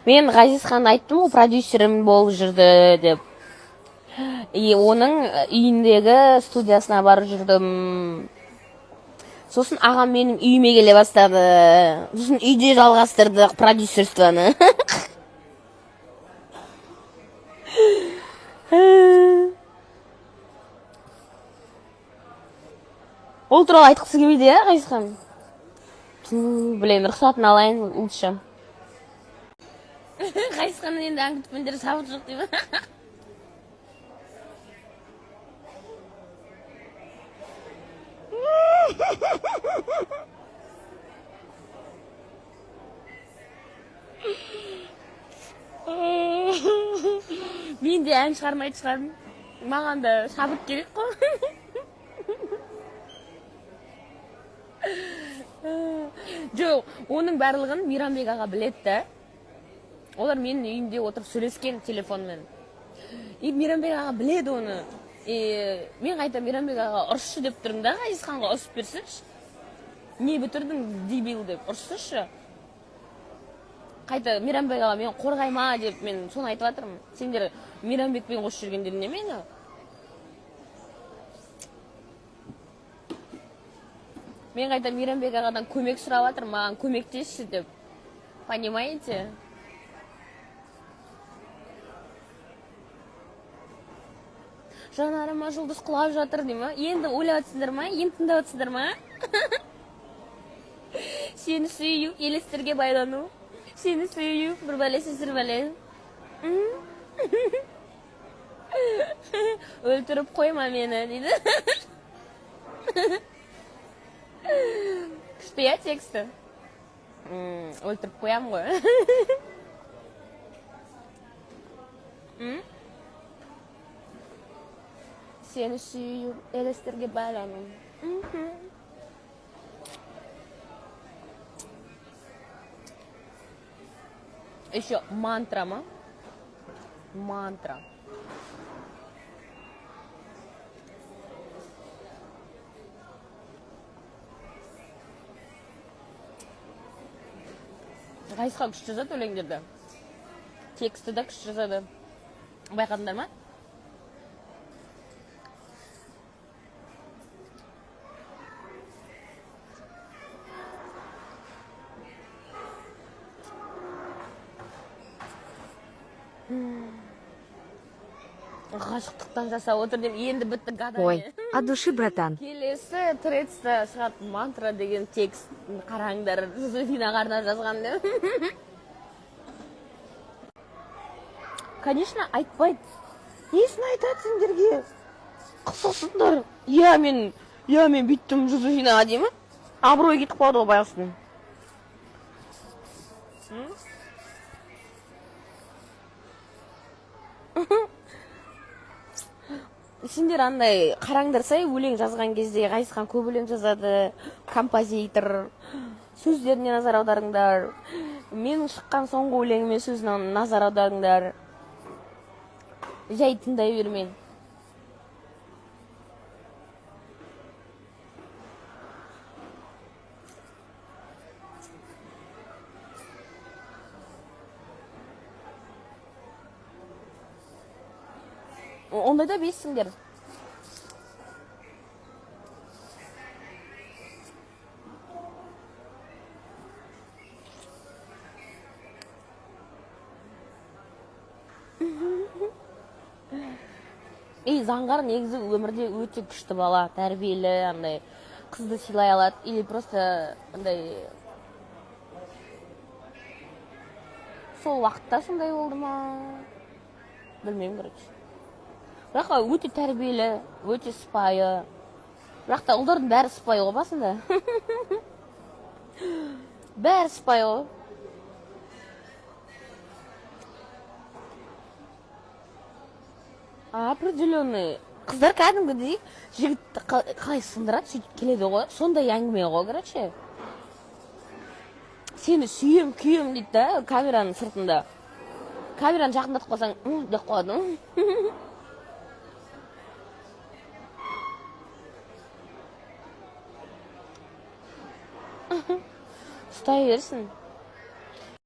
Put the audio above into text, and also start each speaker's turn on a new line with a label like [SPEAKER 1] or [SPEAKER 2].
[SPEAKER 1] Мен Ғазизханға айттым, ол продюсерім болып жүрді деп. Оның үйіндегі студиясына барып жүрдім. Сосын ағам менің үйіме келе бастады. Сосын үйде жалғастырдық продюсерствоны. Ол туралы айтқысы келмейді, иә, Ғазизхан? Блин, рұқсатын алайын лучше. Ғазизханның енді аңгітпендері сабыт жоқ деймін. Мен де ән шығармайды шығармын. Маған да шабыт керек қой. Жоқ, оның барлығын Мейрамбек аға білетті. Олар менің үйімде отырып сөйлескен телефонмен. Мейрамбек аға біледі оны. Мен қайта Мейрамбек аға ұрысшы деп тұрмын да, Ғазизханға ұрысып берсінші. Не бітірдің дебил деп ұрысшы. Қайта Мейрамбек аға мен қорғайма деп мен соны айтып жатырмын. Сендер Мейрамбекпен қосып жүргендер не мені? Мен қайта Мейрамбек ағадан көмек сұрап жатырмын, маған көмектесші деп. Понимаете? Жанарыма жұлдыз құлап жатыр дей ма? Енді ойлап жатсыңдар ма? Енді тыңдап жатсыңдар ма? Сені сүю, елестерге байлану. Сені сүю, бір бәлесі сір бәле. Өлтіріп қойма мені, дейді. Күшті я тексті? Өлтіріп қоям ғой. Сені сүю, елестерге байлану. Еще мантра ма? Мантра. Ғазизхан күшті жазады өлеңдерді. Тексті да күшті жазады. Байқадыңдар ма? Ғашықтықтан жасап отыр деп енді бітті гадание.
[SPEAKER 2] Ой, от души, братан.
[SPEAKER 1] Келесі тредста шығады мантра деген текст қараңдар. Жозефинаға арнап жазған деп. Конечно, айтпайды. Несін айтады сендерге? Қысылсыңдар. Я мен бүйттім Жозефинаға деймін. Абырой кетіп қалды ғой байғұстың. Сендер андай қараңдарсай, өлең жазған кезде Ғазизхан көп өлең жазады, композитор. Сөздеріне назар аударыңдар. Менің шыққан соңғы өлеңіме сөзіне назар аударыңдар. Жай тыңдай бермен. Ондай да бейсіңдер. Заңғар негізі өмірде өте күшті бала, тәрбиелі, андай қызды сыйлай алады, или просто андай сол уақытта сондай болды ма? Білмеймін, короче. Бірақ өте тәрбиелі, өте сыпайы. Бірақ та ұлдардың бәрі сыпайы ғой басында. Бәрі сыпайы ғой. Определенный. Қыздар кәдімгідей жігітті қалай сындырады, сөйтіп келеді ғой. Сондай әңгіме ғой, короче. Сені сүйем, күйем дейді да, камераның сыртында. Камераны жақындатып қалсаң, деп қойды. Ұстай берсін.